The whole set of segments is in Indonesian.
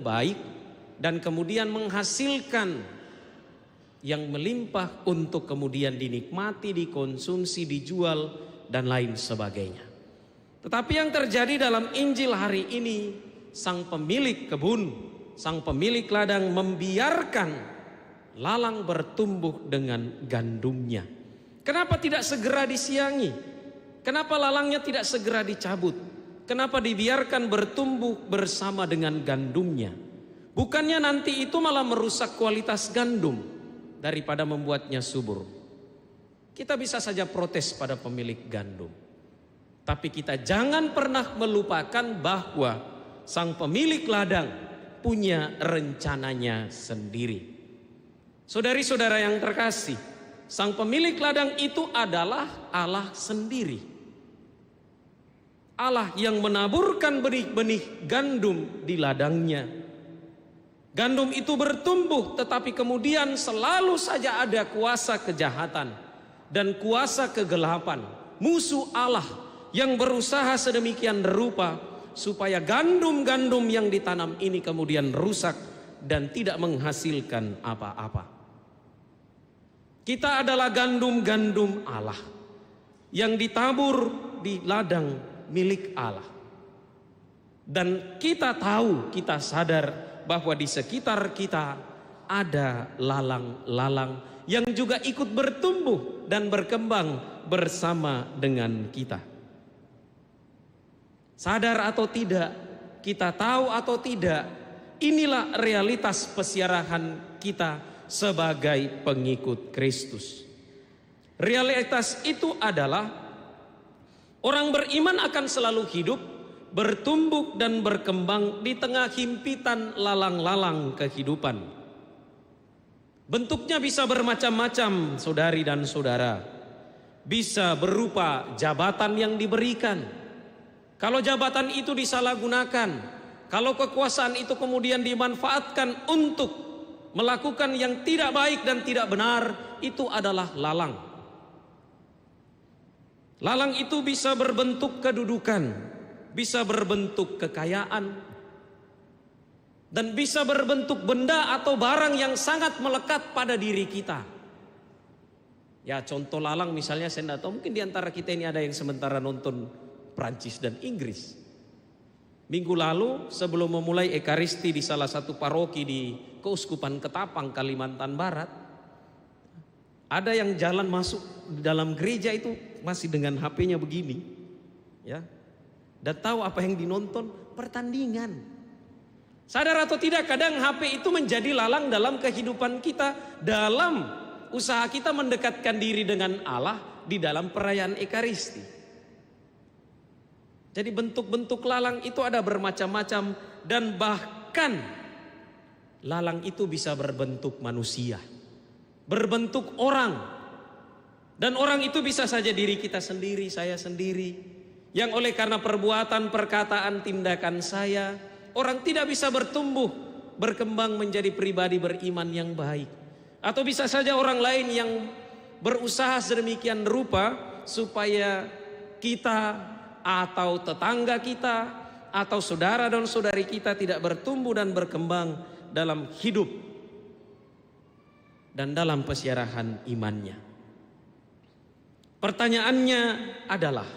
baik dan kemudian menghasilkan yang melimpah untuk kemudian dinikmati, dikonsumsi, dijual dan lain sebagainya. Tetapi yang terjadi dalam Injil hari ini, sang pemilik kebun, sang pemilik ladang membiarkan lalang bertumbuh dengan gandumnya. Kenapa tidak segera disiangi? Kenapa lalangnya tidak segera dicabut? Kenapa dibiarkan bertumbuh bersama dengan gandumnya? Bukannya nanti itu malah merusak kualitas gandum daripada membuatnya subur. Kita bisa saja protes pada pemilik gandum. Tapi kita jangan pernah melupakan bahwa sang pemilik ladang punya rencananya sendiri. Saudari-saudara yang terkasih, sang pemilik ladang itu adalah Allah sendiri. Allah yang menaburkan benih-benih gandum di ladangnya. Gandum itu bertumbuh, tetapi kemudian selalu saja ada kuasa kejahatan dan kuasa kegelapan, musuh Allah yang berusaha sedemikian rupa supaya gandum-gandum yang ditanam ini kemudian rusak dan tidak menghasilkan apa-apa. Kita adalah gandum-gandum Allah yang ditabur di ladang milik Allah. Dan kita tahu, kita sadar bahwa di sekitar kita ada lalang-lalang yang juga ikut bertumbuh dan berkembang bersama dengan kita. Sadar atau tidak, kita tahu atau tidak, inilah realitas pesiarahan kita sebagai pengikut Kristus. Realitas itu adalah orang beriman akan selalu hidup, bertumbuh dan berkembang di tengah himpitan lalang-lalang kehidupan. Bentuknya bisa bermacam-macam, saudari dan saudara. Bisa berupa jabatan yang diberikan. Kalau jabatan itu disalahgunakan, kalau kekuasaan itu kemudian dimanfaatkan untuk melakukan yang tidak baik dan tidak benar, itu adalah lalang. Lalang itu bisa berbentuk kedudukan, bisa berbentuk kekayaan, dan bisa berbentuk benda atau barang yang sangat melekat pada diri kita. Ya, contoh lalang misalnya, saya tidak tahu, mungkin di antara kita ini ada yang sementara nonton Prancis dan Inggris. Minggu lalu sebelum memulai Ekaristi di salah satu paroki di Keuskupan Ketapang, Kalimantan Barat, ada yang jalan masuk di dalam gereja itu masih dengan HP-nya begini, ya. Dan tahu apa yang dinonton? Pertandingan. Sadar atau tidak, kadang HP itu menjadi lalang dalam kehidupan kita, dalam usaha kita mendekatkan diri dengan Allah di dalam perayaan Ekaristi. Jadi bentuk-bentuk lalang itu ada bermacam-macam, dan bahkan lalang itu bisa berbentuk manusia, berbentuk orang. Dan orang itu bisa saja diri kita sendiri, saya sendiri, yang oleh karena perbuatan, perkataan, tindakan saya, orang tidak bisa bertumbuh, berkembang menjadi pribadi beriman yang baik. Atau bisa saja orang lain yang berusaha sedemikian rupa supaya kita atau tetangga kita atau saudara dan saudari kita tidak bertumbuh dan berkembang dalam hidup dan dalam pesiarahan imannya. Pertanyaannya adalah,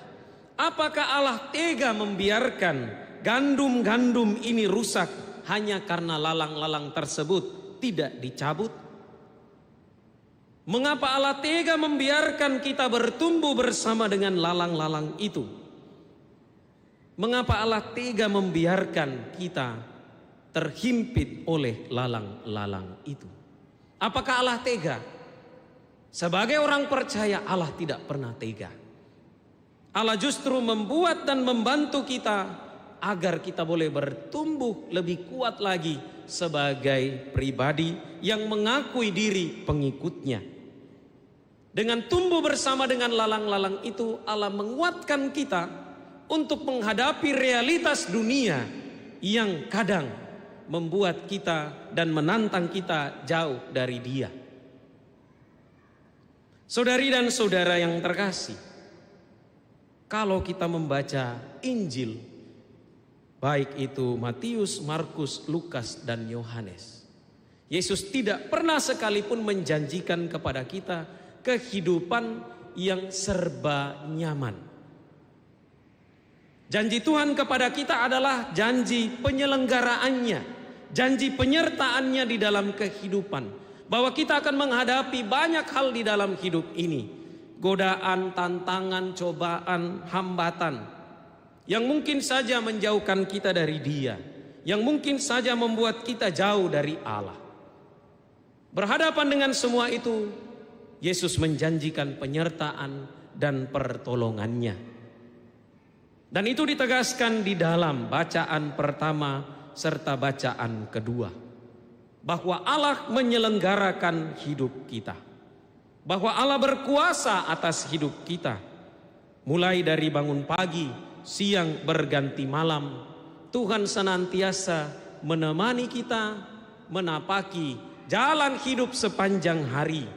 apakah Allah tega membiarkan gandum-gandum ini rusak hanya karena lalang-lalang tersebut tidak dicabut? Mengapa Allah tega membiarkan kita bertumbuh bersama dengan lalang-lalang itu? Mengapa Allah tega membiarkan kita terhimpit oleh lalang-lalang itu? Apakah Allah tega? Sebagai orang percaya, Allah tidak pernah tega. Allah justru membuat dan membantu kita agar kita boleh bertumbuh lebih kuat lagi sebagai pribadi yang mengakui diri pengikutnya. Dengan tumbuh bersama dengan lalang-lalang itu, Allah menguatkan kita untuk menghadapi realitas dunia yang kadang membuat kita dan menantang kita jauh dari Dia. Saudari dan saudara yang terkasih, kalau kita membaca Injil, baik itu Matius, Markus, Lukas, dan Yohanes. Yesus tidak pernah sekalipun menjanjikan kepada kita kehidupan yang serba nyaman. Janji Tuhan kepada kita adalah janji penyelenggaraannya, janji penyertaannya di dalam kehidupan, bahwa kita akan menghadapi banyak hal di dalam hidup ini, godaan, tantangan, cobaan, hambatan yang mungkin saja menjauhkan kita dari Dia, yang mungkin saja membuat kita jauh dari Allah. Berhadapan dengan semua itu, Yesus menjanjikan penyertaan dan pertolongannya. Dan itu ditegaskan di dalam bacaan pertama serta bacaan kedua, bahwa Allah menyelenggarakan hidup kita, bahwa Allah berkuasa atas hidup kita. Mulai dari bangun pagi, siang berganti malam, Tuhan senantiasa menemani kita menapaki jalan hidup sepanjang hari,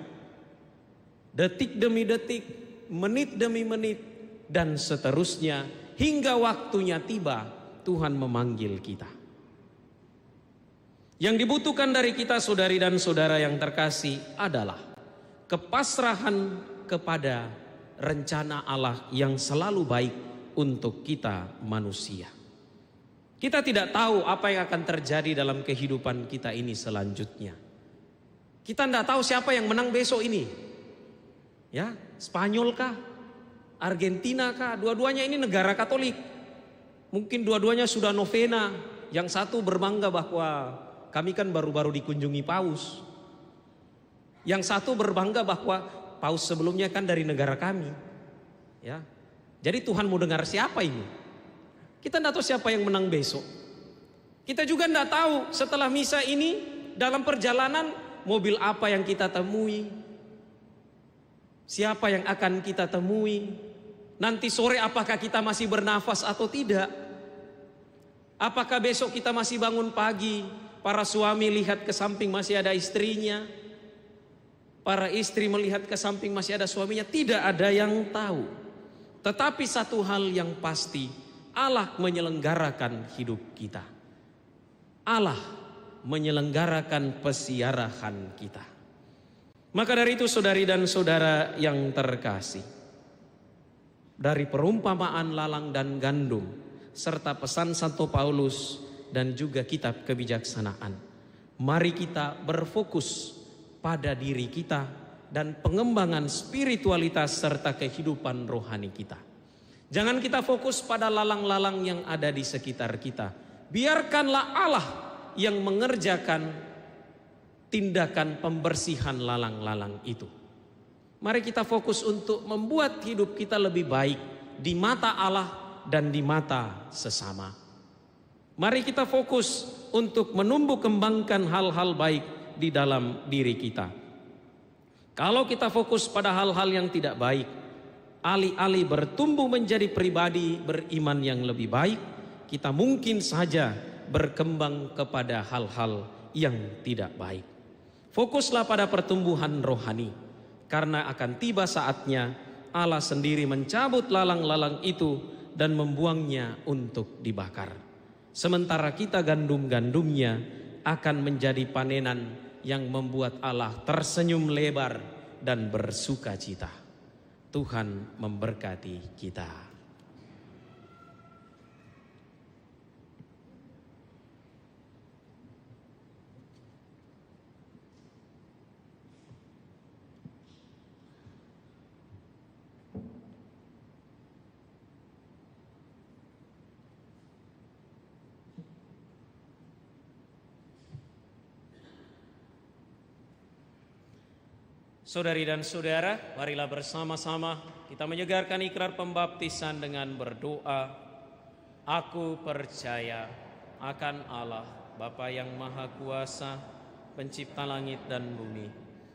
detik demi detik, menit demi menit, dan seterusnya hingga waktunya tiba Tuhan memanggil kita. Yang dibutuhkan dari kita, saudari dan saudara yang terkasih, adalah kepasrahan kepada rencana Allah yang selalu baik untuk kita manusia. Kita tidak tahu apa yang akan terjadi dalam kehidupan kita ini selanjutnya. Kita tidak tahu siapa yang menang besok ini. Ya, Spanyol kah? Argentina kah? Dua-duanya ini negara Katolik. Mungkin dua-duanya sudah novena. Yang satu berbangga bahwa kami kan baru-baru dikunjungi Paus. Yang satu berbangga bahwa Paus sebelumnya kan dari negara kami. Ya. Jadi Tuhan mau dengar siapa ini? Kita tidak tahu siapa yang menang besok. Kita juga tidak tahu setelah misa ini dalam perjalanan mobil apa yang kita temui, siapa yang akan kita temui. Nanti sore apakah kita masih bernafas atau tidak? Apakah besok kita masih bangun pagi, para suami lihat ke samping masih ada istrinya, para istri melihat ke samping masih ada suaminya? Tidak ada yang tahu. Tetapi satu hal yang pasti, Allah menyelenggarakan hidup kita. Allah menyelenggarakan pesiarahan kita. Maka dari itu, saudari dan saudara yang terkasih, dari perumpamaan lalang dan gandum serta pesan Santo Paulus dan juga kitab kebijaksanaan, mari kita berfokus pada diri kita dan pengembangan spiritualitas serta kehidupan rohani kita. Jangan kita fokus pada lalang-lalang yang ada di sekitar kita. Biarkanlah Allah yang mengerjakan tindakan pembersihan lalang-lalang itu. Mari kita fokus untuk membuat hidup kita lebih baik di mata Allah dan di mata sesama. Mari kita fokus untuk menumbuh kembangkan hal-hal baik di dalam diri kita. Kalau kita fokus pada hal-hal yang tidak baik, alih-alih bertumbuh menjadi pribadi beriman yang lebih baik, kita mungkin saja berkembang kepada hal-hal yang tidak baik. Fokuslah pada pertumbuhan rohani, karena akan tiba saatnya Allah sendiri mencabut lalang-lalang itu dan membuangnya untuk dibakar. Sementara kita gandum-gandumnya akan menjadi panenan yang membuat Allah tersenyum lebar dan bersuka cita. Tuhan memberkati kita. Saudari dan saudara, marilah bersama-sama kita menyegarkan ikrar pembaptisan dengan berdoa. Aku percaya akan Allah, Bapa yang Maha Kuasa, pencipta langit dan bumi,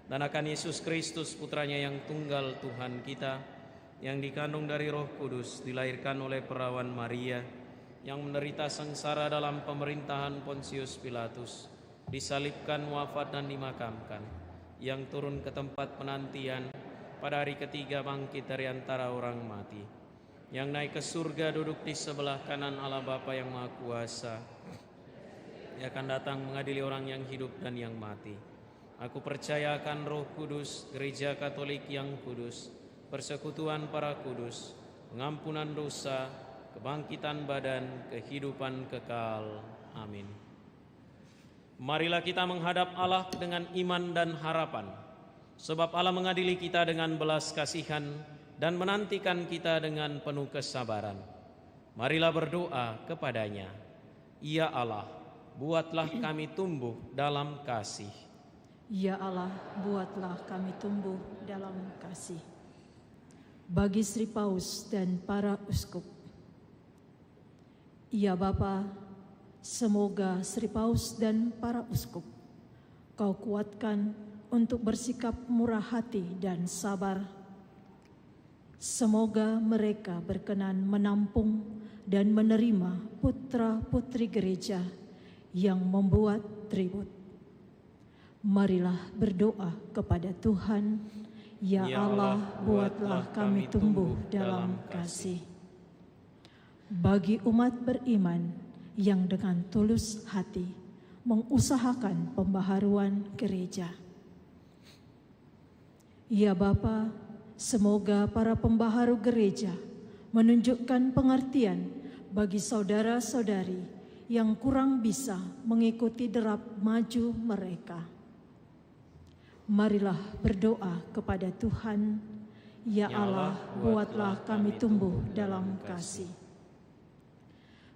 dan akan Yesus Kristus, putranya yang tunggal Tuhan kita, yang dikandung dari Roh Kudus, dilahirkan oleh perawan Maria, yang menderita sengsara dalam pemerintahan Pontius Pilatus, disalibkan, wafat dan dimakamkan, yang turun ke tempat penantian, pada hari ketiga bangkit dari antara orang mati, yang naik ke surga duduk di sebelah kanan Allah Bapa yang Maha Kuasa. Ia akan datang mengadili orang yang hidup dan yang mati. Aku percaya akan Roh Kudus, Gereja Katolik yang kudus, persekutuan para kudus, pengampunan dosa, kebangkitan badan, kehidupan kekal. Amin. Marilah kita menghadap Allah dengan iman dan harapan, sebab Allah mengadili kita dengan belas kasihan dan menantikan kita dengan penuh kesabaran. Marilah berdoa kepadanya. Ya Allah, buatlah kami tumbuh dalam kasih. Ya Allah, buatlah kami tumbuh dalam kasih. Bagi Sri Paus dan para uskup. Ya Bapa, semoga Sri Paus dan para uskup Kau kuatkan untuk bersikap murah hati dan sabar. Semoga mereka berkenan menampung dan menerima putra-putri gereja yang membuat tribut. Marilah berdoa kepada Tuhan. Ya Allah, buatlah kami tumbuh dalam kasih. Bagi umat beriman yang dengan tulus hati mengusahakan pembaharuan gereja. Ya Bapa, semoga para pembaharu gereja menunjukkan pengertian bagi saudara-saudari yang kurang bisa mengikuti derap maju mereka. Marilah berdoa kepada Tuhan. Ya Allah, buatlah kami tumbuh dalam kasih.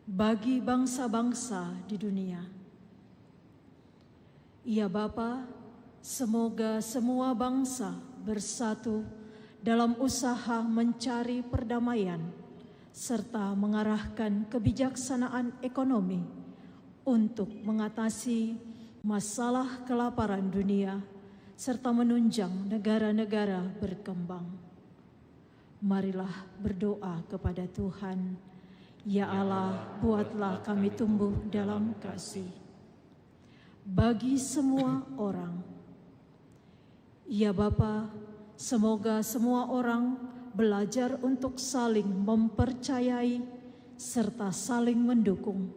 Bagi bangsa-bangsa di dunia. Ya Bapa, semoga semua bangsa bersatu dalam usaha mencari perdamaian serta mengarahkan kebijaksanaan ekonomi untuk mengatasi masalah kelaparan dunia serta menunjang negara-negara berkembang. Marilah berdoa kepada Tuhan. Ya Allah, buatlah kami tumbuh dalam kasih. Bagi semua orang. Ya Bapa, semoga semua orang belajar untuk saling mempercayai serta saling mendukung,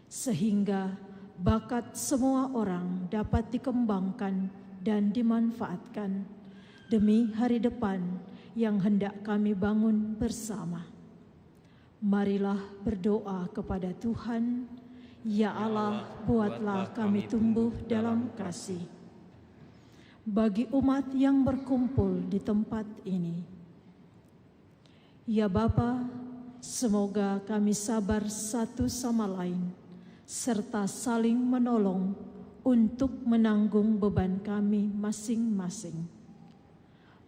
sehingga bakat semua orang dapat dikembangkan dan dimanfaatkan demi hari depan yang hendak kami bangun bersama. Marilah berdoa kepada Tuhan. Ya Allah, buatlah kami tumbuh dalam kasih. Bagi umat yang berkumpul di tempat ini. Ya Bapa, semoga kami sabar satu sama lain, serta saling menolong untuk menanggung beban kami masing-masing.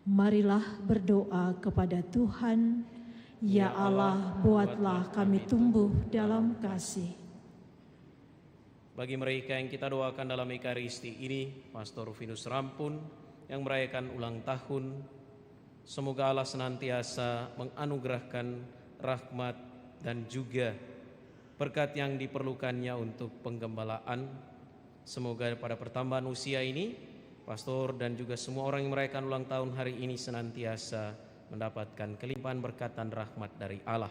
Marilah berdoa kepada Tuhan. Ya Allah, buatlah kami tumbuh dalam kasih. Bagi mereka yang kita doakan dalam Ekaristi ini, Pastor Rufinus Rampun yang merayakan ulang tahun, semoga Allah senantiasa menganugerahkan rahmat dan juga berkat yang diperlukannya untuk penggembalaan. Semoga pada pertambahan usia ini, pastor dan juga semua orang yang merayakan ulang tahun hari ini senantiasa mendapatkan kelimpahan berkat dan rahmat dari Allah.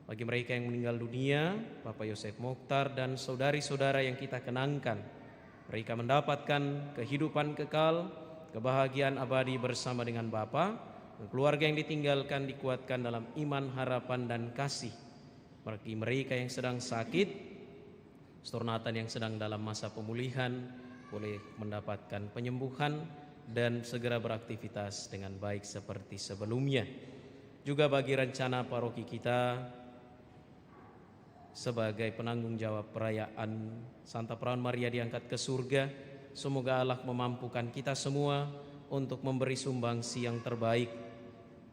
Bagi mereka yang meninggal dunia, Bapak Yosef Mokhtar dan saudari-saudara yang kita kenangkan, mereka mendapatkan kehidupan kekal, kebahagiaan abadi bersama dengan Bapa, dan keluarga yang ditinggalkan dikuatkan dalam iman, harapan, dan kasih. Bagi mereka yang sedang sakit, Pastor Nathan yang sedang dalam masa pemulihan boleh mendapatkan penyembuhan dan segera beraktivitas dengan baik seperti sebelumnya. Juga bagi rencana paroki kita sebagai penanggung jawab perayaan Santa Perawan Maria diangkat ke surga, semoga Allah memampukan kita semua untuk memberi sumbangsi yang terbaik,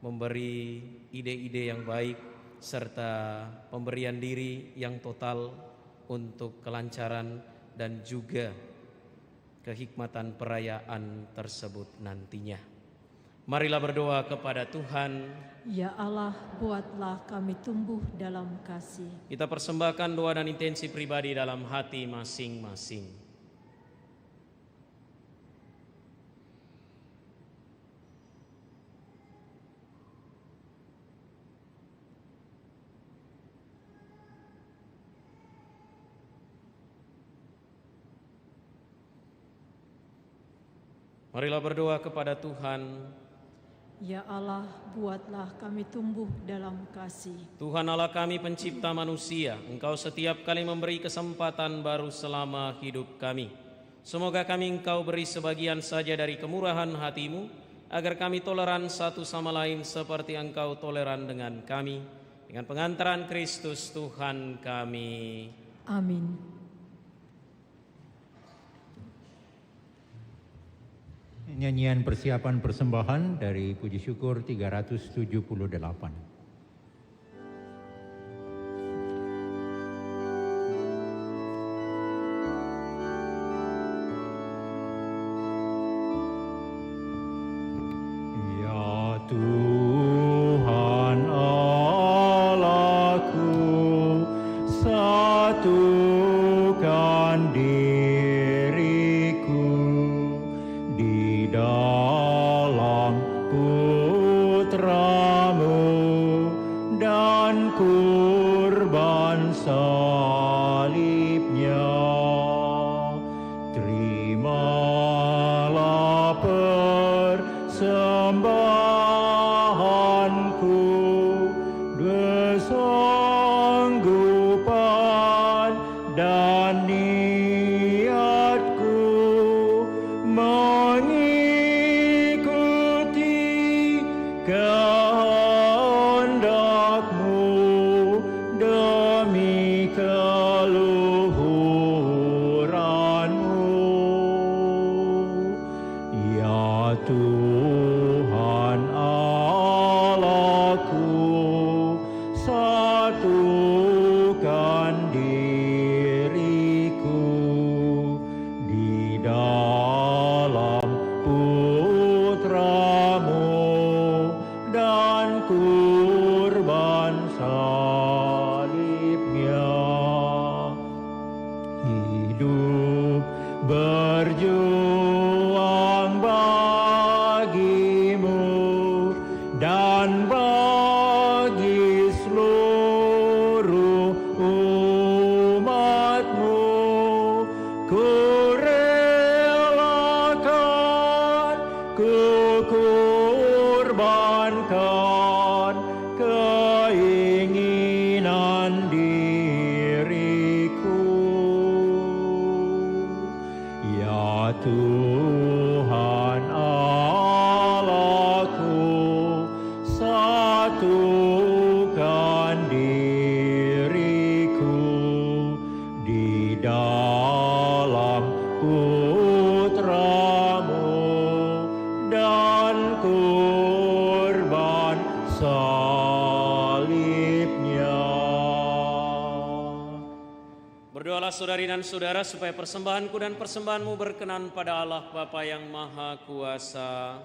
memberi ide-ide yang baik, serta pemberian diri yang total untuk kelancaran dan juga kehikmatan perayaan tersebut nantinya. Marilah berdoa kepada Tuhan. Ya Allah, buatlah kami tumbuh dalam kasih. Kita persembahkan doa dan intensi pribadi dalam hati masing-masing. Marilah berdoa kepada Tuhan. Ya Allah, buatlah kami tumbuh dalam kasih. Tuhan Allah kami pencipta manusia, Engkau setiap kali memberi kesempatan baru selama hidup kami. Semoga kami Engkau beri sebagian saja dari kemurahan hati-Mu, agar kami toleran satu sama lain seperti Engkau toleran dengan kami. Dengan pengantaran Kristus Tuhan kami. Amin. Nyanyian persiapan persembahan dari Puji Syukur 378. Tuhan Allahku, satukan diriku di dalam Putra-Mu dan kurban salibnya. Terimalah persembahanku, bersanggupan dan niatku mengikuti kehendak-Mu demi keluhuran-Mu. Ya Tuhan Allahku, satukan diriku di dalam Putra-Mu dan kurban salibnya. Hidup berjuang bagi-Mu dan bagi seluruh umat-Mu. Ku relakan, ku kurbankan keinginan diriku. Ya Tuhan Allahku, satukan diriku di dalam Putra-Mu dan kurban salibnya. Berdoalah saudari dan saudara supaya persembahanku dan persembahanmu berkenan pada Allah Bapa yang Maha Kuasa.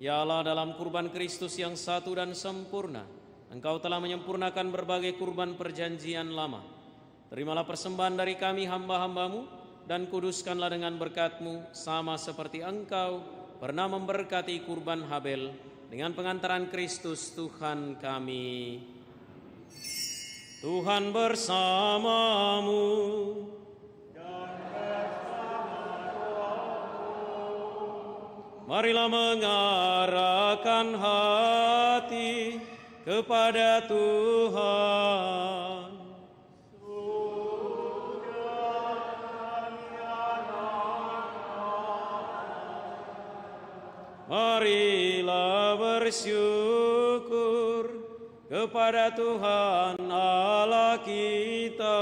Ya Allah, dalam kurban Kristus yang satu dan sempurna, Engkau telah menyempurnakan berbagai kurban perjanjian lama. Terimalah persembahan dari kami hamba-hamba-Mu dan kuduskanlah dengan berkat-Mu sama seperti Engkau pernah memberkati kurban Habel dengan pengantaran Kristus Tuhan kami. Tuhan bersamamu. Marilah mengarahkan hati kepada Tuhan. Marilah bersyukur kepada Tuhan Allah kita.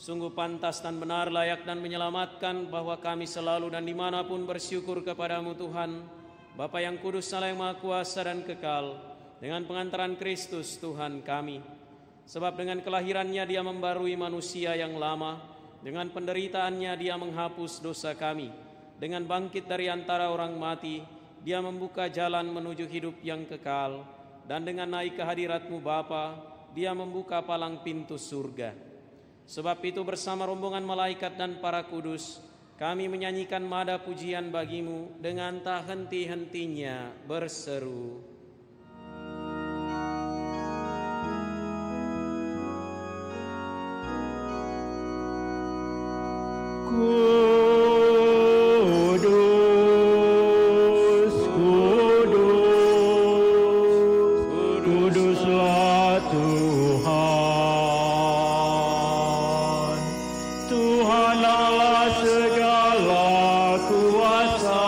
Sungguh pantas dan benar, layak dan menyelamatkan bahwa kami selalu dan dimanapun bersyukur kepadamu Tuhan, Bapa yang kudus, Allah yang Maha Kuasa dan kekal, dengan pengantaran Kristus Tuhan kami. Sebab dengan kelahirannya Dia membarui manusia yang lama, dengan penderitaannya Dia menghapus dosa kami, dengan bangkit dari antara orang mati Dia membuka jalan menuju hidup yang kekal, dan dengan naik ke hadirat-Mu Bapa Dia membuka palang pintu surga. Sebab itu bersama rombongan malaikat dan para kudus, kami menyanyikan mada pujian bagimu dengan tak henti-hentinya berseru. Kudus, kudus, kuduslah Tuhan, Tuhan Allah segala kuasa.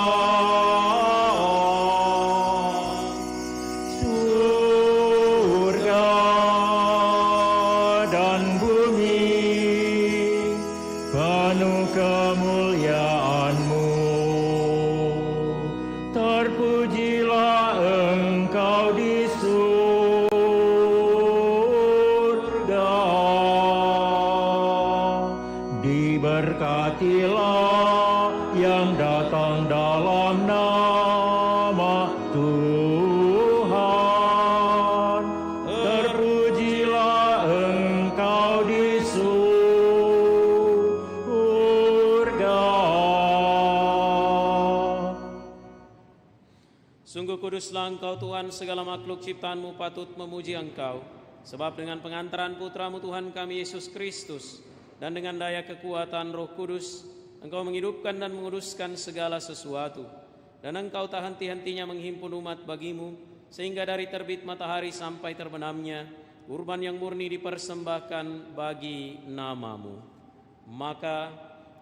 Surga dan bumi penuh kemuliaan-Mu. Terpujilah Engkau di surga, diberkatilah yang datang dalam nama Tuhan. Terpujilah Engkau di surga. Sungguh kuduslah Engkau Tuhan, segala makhluk ciptaan-Mu patut memuji Engkau. Sebab dengan pengantaran Putra-Mu Tuhan kami Yesus Kristus, dan dengan daya kekuatan Roh Kudus, Engkau menghidupkan dan menguduskan segala sesuatu. Dan Engkau tak henti-hentinya menghimpun umat bagimu, sehingga dari terbit matahari sampai terbenamnya, kurban yang murni dipersembahkan bagi nama-Mu. Maka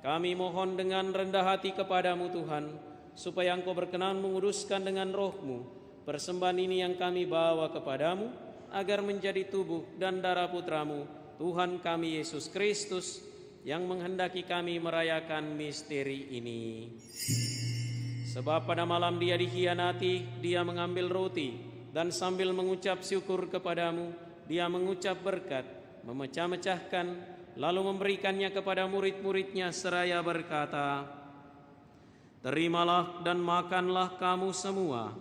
kami mohon dengan rendah hati kepadamu Tuhan, supaya Engkau berkenan menguduskan dengan Roh-Mu persembahan ini yang kami bawa kepadamu, agar menjadi tubuh dan darah Putra-Mu, Tuhan kami Yesus Kristus, yang menghendaki kami merayakan misteri ini. Sebab pada malam Dia dikhianati, Dia mengambil roti, dan sambil mengucap syukur kepadamu, Dia mengucap berkat, memecah-mecahkan, lalu memberikannya kepada murid-muridnya seraya berkata, "Terimalah dan makanlah kamu semua,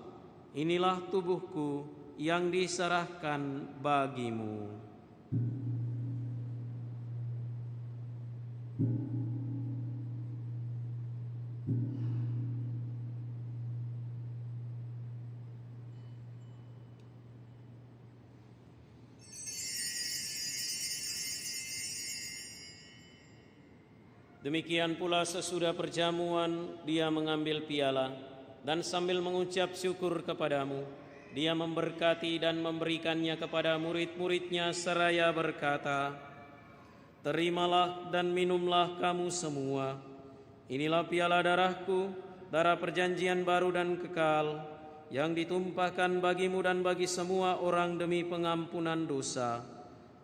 inilah tubuhku yang diserahkan bagimu." Demikian pula sesudah perjamuan Dia mengambil piala, dan sambil mengucap syukur kepadamu, Dia memberkati dan memberikannya kepada murid-muridnya seraya berkata, "Terimalah dan minumlah kamu semua, inilah piala darahku, darah perjanjian baru dan kekal, yang ditumpahkan bagimu dan bagi semua orang demi pengampunan dosa.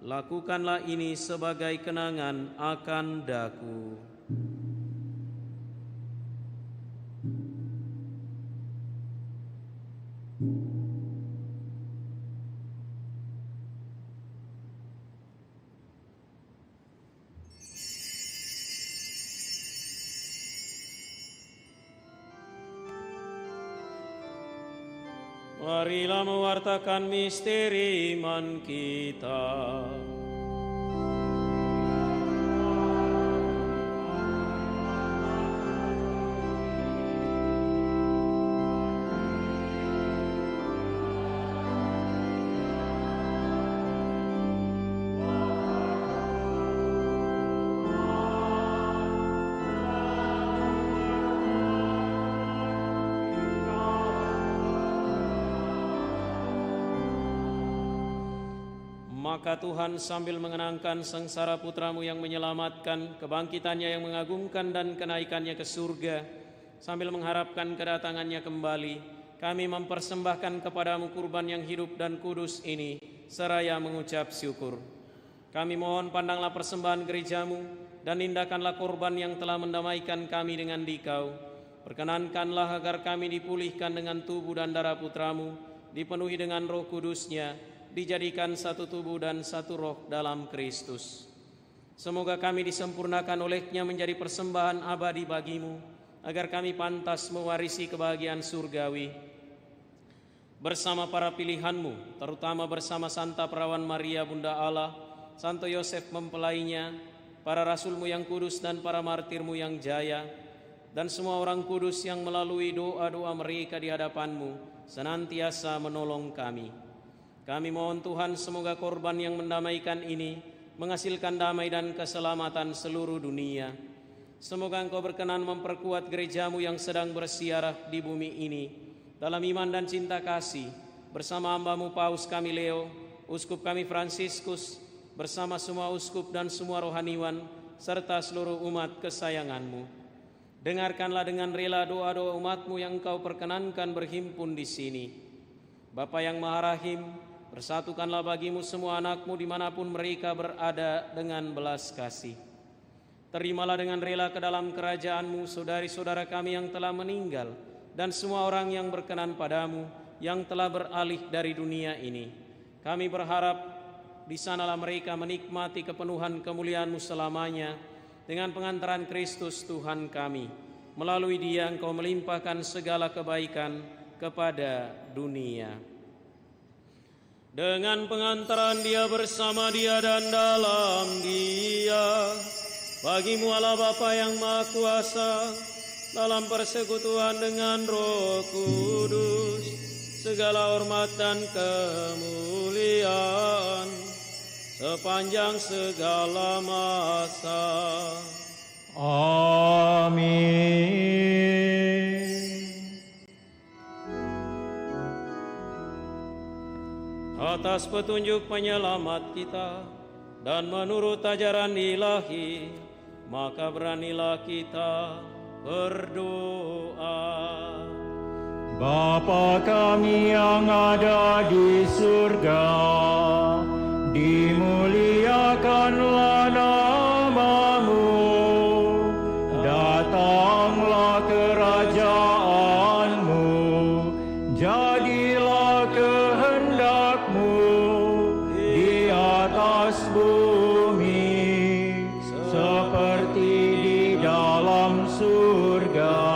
Lakukanlah ini sebagai kenangan akan daku." Marilah mewartakan misteri iman kita. Maka Tuhan sambil mengenangkan sengsara Putra-Mu yang menyelamatkan, kebangkitannya yang mengagumkan dan kenaikannya ke surga, sambil mengharapkan kedatangannya kembali, kami mempersembahkan kepadamu kurban yang hidup dan kudus ini, seraya mengucap syukur. Kami mohon pandanglah persembahan gerejamu, dan indahkanlah korban yang telah mendamaikan kami dengan Dikau. Perkenankanlah agar kami dipulihkan dengan tubuh dan darah Putra-Mu, dipenuhi dengan Roh Kudus-Nya, dijadikan satu tubuh dan satu roh dalam Kristus. Semoga kami disempurnakan oleh-Nya menjadi persembahan abadi bagimu, agar kami pantas mewarisi kebahagiaan surgawi. Bersama para pilihan-Mu, terutama bersama Santa Perawan Maria Bunda Allah, Santo Yosef mempelainya, para rasul-Mu yang kudus dan para martir-Mu yang jaya, dan semua orang kudus yang melalui doa-doa mereka di hadapan-Mu senantiasa menolong kami. Kami mohon Tuhan, semoga korban yang mendamaikan ini menghasilkan damai dan keselamatan seluruh dunia. Semoga Engkau berkenan memperkuat gereja-Mu yang sedang bersiarah di bumi ini dalam iman dan cinta kasih, bersama hamba-Mu Paus kami Leo, Uskup kami Fransiskus, bersama semua uskup dan semua rohaniwan, serta seluruh umat kesayangan-Mu. Dengarkanlah dengan rela doa-doa umat-Mu yang Engkau perkenankan berhimpun di sini. Bapa yang Maha Rahim, bersatukanlah bagi-Mu semua anak-Mu dimanapun mereka berada dengan belas kasih. Terimalah dengan rela ke dalam kerajaan-Mu saudari-saudara kami yang telah meninggal, dan semua orang yang berkenan pada-Mu, yang telah beralih dari dunia ini. Kami berharap di sanalah mereka menikmati kepenuhan kemuliaan-Mu selamanya, dengan pengantaran Kristus Tuhan kami. Melalui Dia Engkau melimpahkan segala kebaikan kepada dunia. Dengan pengantaran Dia, bersama Dia dan dalam Dia, bagi-Mu Allah Bapa yang Maha Kuasa, dalam persekutuan dengan Roh Kudus, segala hormat dan kemuliaan sepanjang segala masa. Amin. Atas petunjuk penyelamat kita dan menurut ajaran ilahi, maka beranilah kita berdoa. Bapa kami yang ada di surga, dimuliakanlah nama-Mu, datanglah kerajaan-Mu, jadilah kehendak-Mu di atas bumi seperti di dalam surga.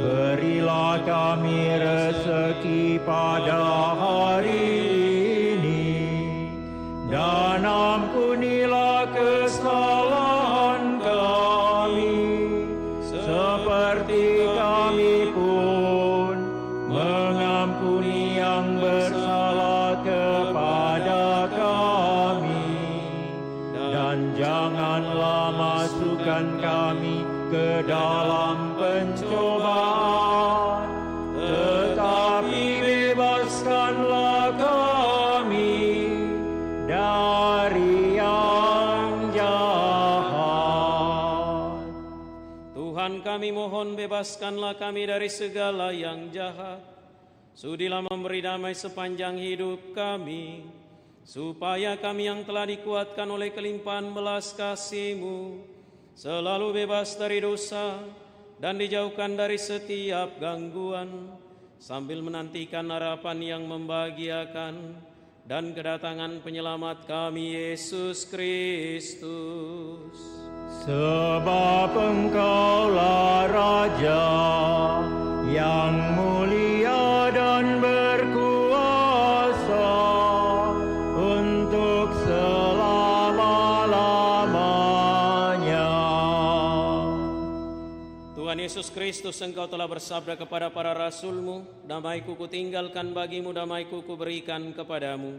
Berilah kami rezeki pada hari ini, dan ampunilah kesalahan kami, seperti kami pun mengampuni yang bersalah kepada kami. Dan janganlah masukkan kami ke dalam pencobaan, tetapi bebaskanlah kami dari yang jahat. Tuhan kami mohon, bebaskanlah kami dari segala yang jahat. Sudilah memberi damai sepanjang hidup kami, supaya kami yang telah dikuatkan oleh kelimpahan belas kasih-Mu selalu bebas dari dosa dan dijauhkan dari setiap gangguan, sambil menantikan harapan yang membahagiakan dan kedatangan penyelamat kami, Yesus Kristus. Sebab Engkaulah Raja yang mulia dan berkuasa untuk selama-lamanya. Tuhan Yesus Kristus, Engkau telah bersabda kepada para rasul-Mu, damai-Ku kutinggalkan bagimu, damai-Ku kuberikan kepadamu.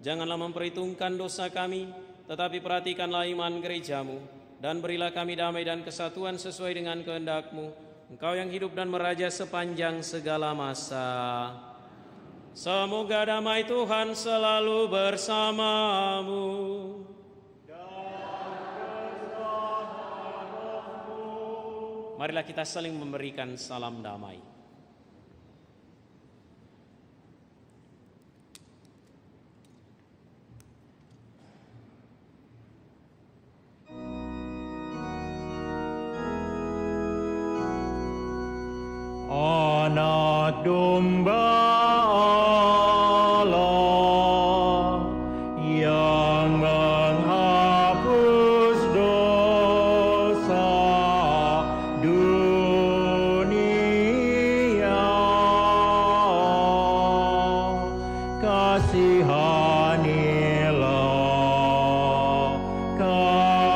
Janganlah memperhitungkan dosa kami, tetapi perhatikanlah iman gereja-Mu, dan berilah kami damai dan kesatuan sesuai dengan kehendak-Mu, Engkau yang hidup dan meraja sepanjang segala masa. Semoga damai Tuhan selalu bersamamu. Marilah kita saling memberikan salam damai. Anak domba Allah yang menghapus dosa dunia, kasihanilah kami.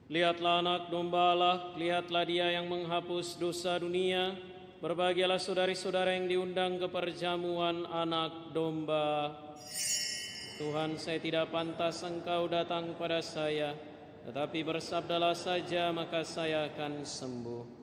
Lihatlah anak domba Allah, lihatlah dia yang menghapus dosa dunia. Berbahagialah saudari-saudara yang diundang ke perjamuan anak domba. Tuhan, saya tidak pantas Engkau datang pada saya, tetapi bersabdalah saja maka saya akan sembuh.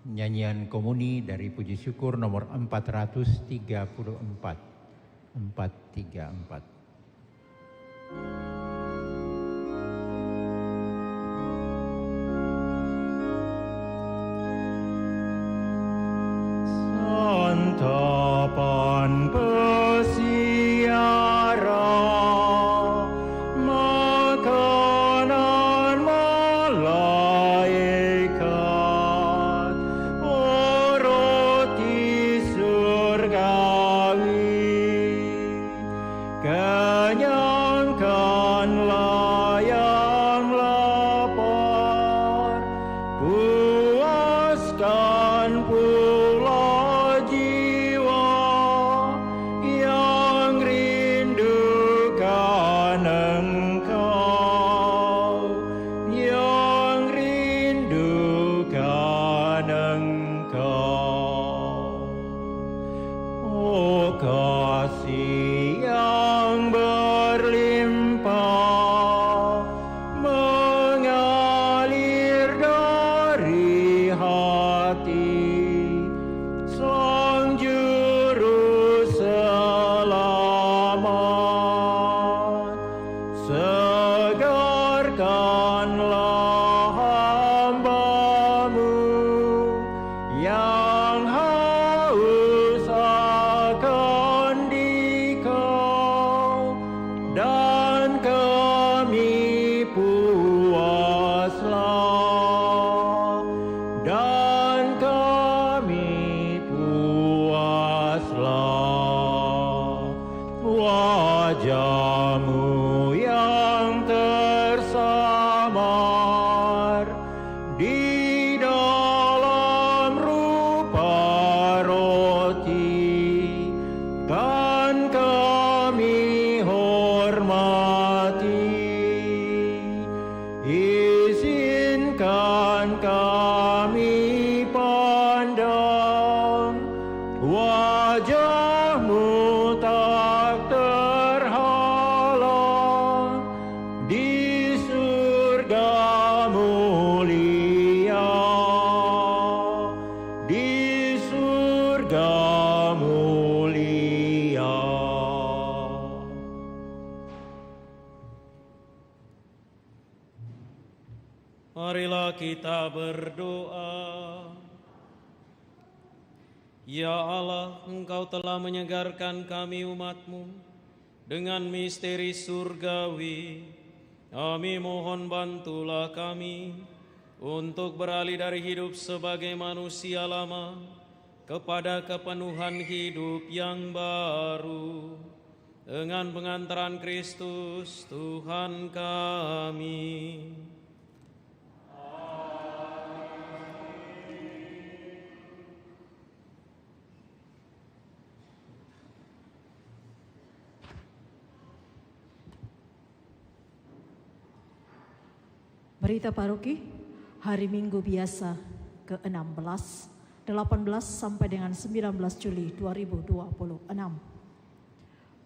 Nyanyian komuni dari Puji Syukur nomor 434. 434. Berikanlah hamba-Mu yang haus akan Dikau, dan kami puaslah, dan kami puaslah. Wajah-Mu yang tersamar di dalam rupa roti, kan kami hormati. Izinkan kami pandang wajah-Mu tak terhalang di surga mulia, di surga mulia. Marilah kita berdoa. Ya Allah, Engkau telah menyegarkan kami umat-Mu dengan misteri surgawi. Kami mohon bantulah kami untuk beralih dari hidup sebagai manusia lama kepada kepenuhan hidup yang baru. Dengan pengantaran Kristus Tuhan kami. Berita paroki hari Minggu biasa ke-16, 18 sampai dengan 19 Juli 2026.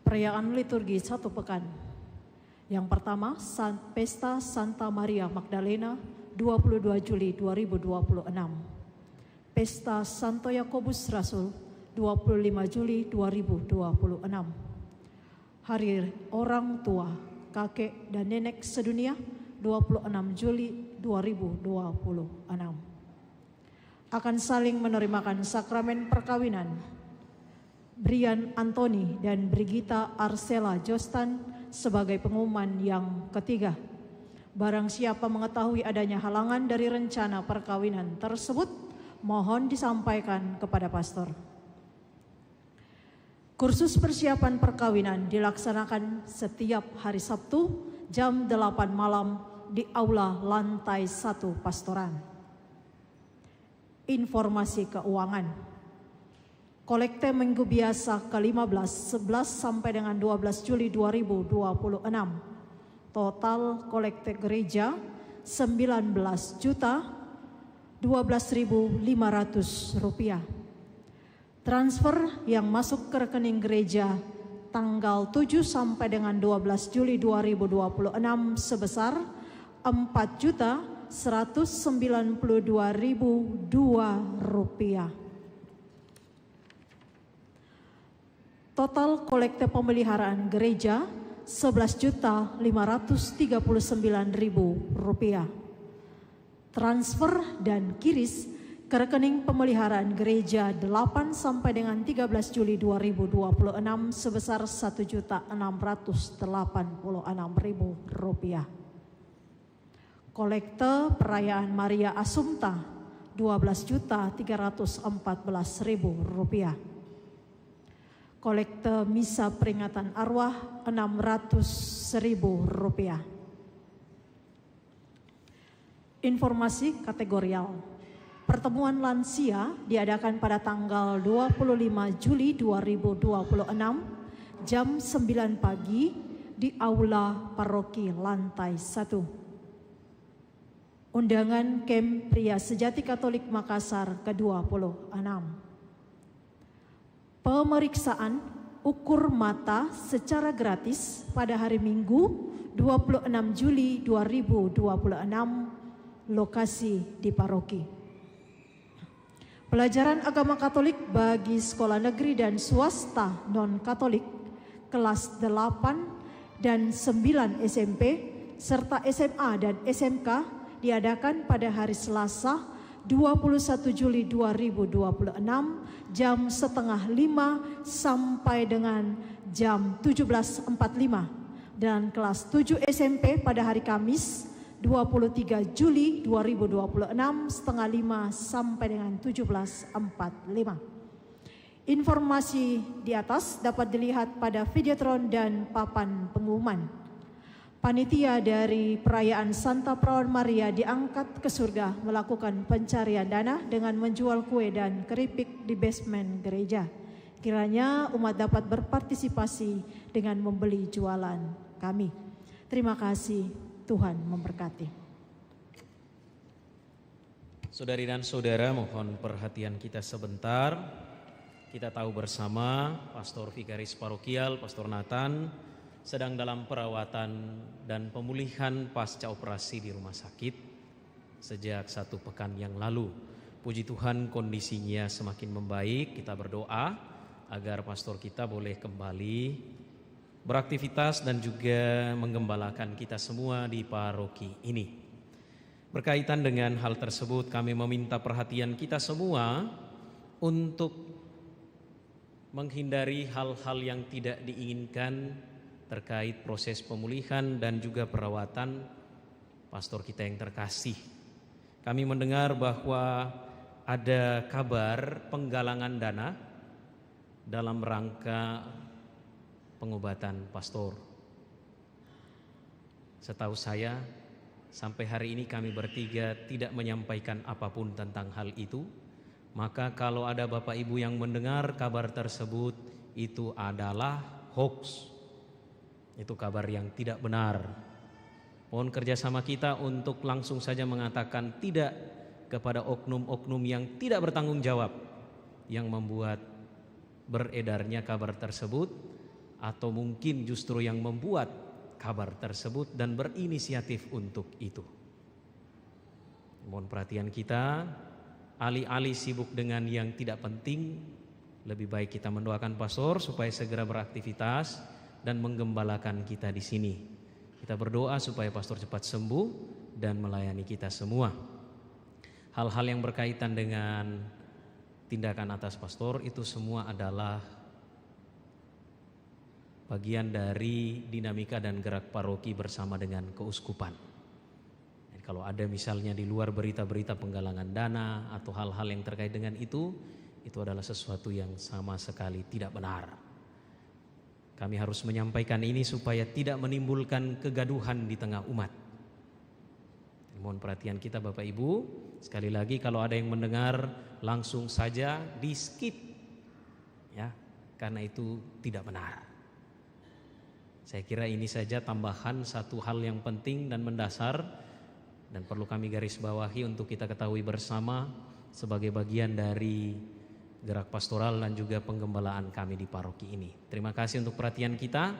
Perayaan liturgi satu pekan. Yang pertama, Pesta Santa Maria Magdalena 22 Juli 2026. Pesta Santo Yakobus Rasul 25 Juli 2026. Hari Orang Tua, Kakek dan Nenek Sedunia 26 Juli 2026. Akan saling menerimakan sakramen perkawinan Brian Anthony dan Brigita Arcela Jostan sebagai pengumuman yang ketiga. Barang siapa mengetahui adanya halangan dari rencana perkawinan tersebut, mohon disampaikan kepada pastor. Kursus persiapan perkawinan dilaksanakan setiap hari Sabtu jam 8 malam di aula lantai 1 pastoran. Informasi keuangan. Kolekte Minggu Biasa ke-15, 11 sampai dengan 12 Juli 2026. Total kolekte gereja 19.012.500 rupiah. Transfer yang masuk ke rekening gereja tanggal 7 sampai dengan 12 Juli 2026 sebesar 4.192.002 rupiah. Total kolekte pemeliharaan gereja 11.539.000 rupiah. Transfer dan kiris ke rekening pemeliharaan gereja 8 sampai dengan 13 Juli 2026 sebesar 1.686.000 rupiah. Kolekte perayaan Maria Assumpta 12.314.000 rupiah. Kolekte misa peringatan arwah 600.000 rupiah. Informasi kategorial. Pertemuan lansia diadakan pada tanggal 25 Juli 2026 jam 9 pagi di aula paroki lantai 1. Undangan Kem Pria Sejati Katolik Makassar ke-26. Pemeriksaan ukur mata secara gratis pada hari Minggu 26 Juli 2026, lokasi di paroki. Pelajaran agama Katolik bagi sekolah negeri dan swasta non-Katolik kelas 8 dan 9 SMP serta SMA dan SMK diadakan pada hari Selasa 21 Juli 2026 jam 4:30 sampai dengan jam 17.45 dan kelas 7 SMP pada hari Kamis 23 Juli 2026 5:30 sampai dengan 17.45. Informasi di atas dapat dilihat pada videotron dan papan pengumuman. Panitia dari perayaan Santa Perawan Maria diangkat ke surga melakukan pencarian dana dengan menjual kue dan keripik di basement gereja. Kiranya umat dapat berpartisipasi dengan membeli jualan kami. Terima kasih, Tuhan memberkati. Saudari dan saudara, mohon perhatian kita sebentar. Kita tahu bersama Pastor Vikaris Parokial, Pastor Nathan, sedang dalam perawatan dan pemulihan pasca operasi di rumah sakit sejak 1 pekan yang lalu. Puji Tuhan kondisinya semakin membaik. Kita berdoa agar pastor kita boleh kembali beraktivitas dan juga menggembalakan kita semua di paroki ini. Berkaitan dengan hal tersebut, kami meminta perhatian kita semua untuk menghindari hal-hal yang tidak diinginkan terkait proses pemulihan dan juga perawatan pastor kita yang terkasih. Kami mendengar bahwa ada kabar penggalangan dana dalam rangka pengobatan pastor. Setahu saya, sampai hari ini kami bertiga tidak menyampaikan apapun tentang hal itu. Maka kalau ada Bapak Ibu yang mendengar kabar tersebut, itu adalah hoax. Itu kabar yang tidak benar. Mohon kerjasama kita untuk langsung saja mengatakan tidak kepada oknum-oknum yang tidak bertanggung jawab yang membuat beredarnya kabar tersebut, atau mungkin justru yang membuat kabar tersebut dan berinisiatif untuk itu. Mohon perhatian kita, alih-alih sibuk dengan yang tidak penting, lebih baik kita mendoakan pastor supaya segera beraktivitas dan menggembalakan kita di sini. Kita berdoa supaya pastor cepat sembuh dan melayani kita semua. Hal-hal yang berkaitan dengan tindakan atas pastor itu semua adalah bagian dari dinamika dan gerak paroki bersama dengan keuskupan. Jadi kalau ada misalnya di luar berita-berita penggalangan dana atau hal-hal yang terkait dengan itu adalah sesuatu yang sama sekali tidak benar. Kami harus menyampaikan ini supaya tidak menimbulkan kegaduhan di tengah umat. Mohon perhatian kita Bapak Ibu. Sekali lagi kalau ada yang mendengar langsung saja di skip, ya, karena itu tidak benar. Saya kira ini saja tambahan satu hal yang penting dan mendasar dan perlu kami garis bawahi untuk kita ketahui bersama sebagai bagian dari gerak pastoral dan juga penggembalaan kami di paroki ini. Terima kasih untuk perhatian kita.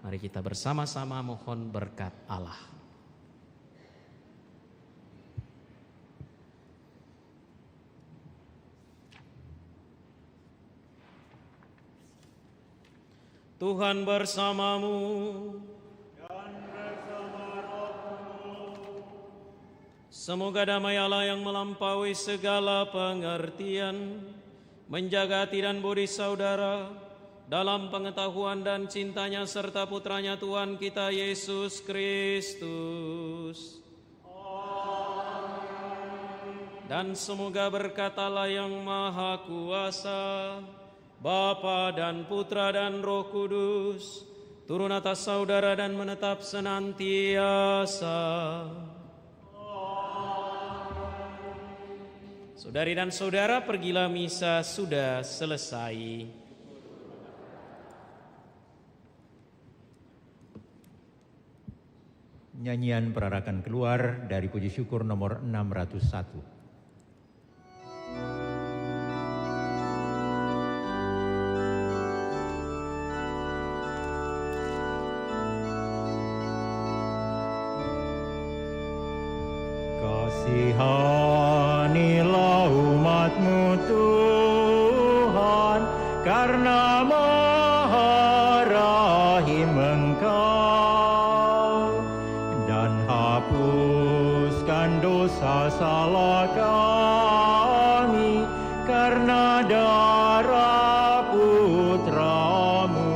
Mari kita bersama-sama mohon berkat Allah. Tuhan bersamamu dan bersama rohmu. Semoga damai Allah yang melampaui segala pengertian menjaga hati dan budi saudara dalam pengetahuan dan cintanya serta putranya Tuhan kita Yesus Kristus. Amin. Dan semoga berkat Allah yang Maha Kuasa, Bapa dan Putra dan Roh Kudus, turun atas saudara dan menetap senantiasa. Saudari dan saudara, pergilah misa sudah selesai. Nyanyian perarakan keluar dari puji syukur nomor 601. Kasihanilah umat-Mu Tuhan, karena Maha Rahim Engkau, dan dosa salah kami, karena darah Putra-Mu.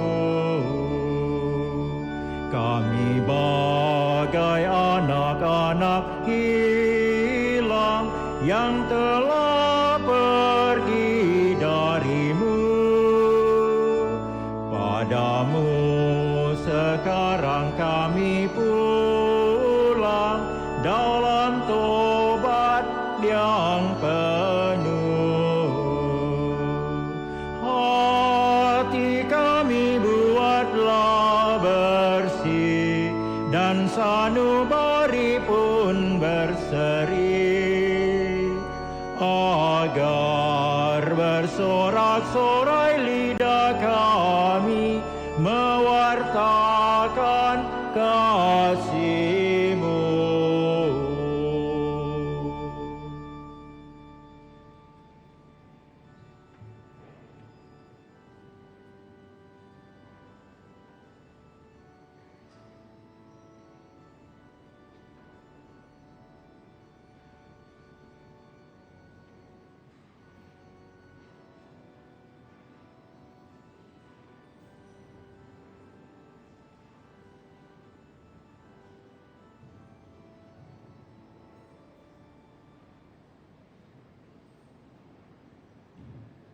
Kami bagai anak-anak hilang yang telah pergi dari-Mu. Padamu sekarang kami pulang dalam tobat yang penuh. Hati kami buatlah bersih, dan sanubari pun berseri, agar bersorak-sorai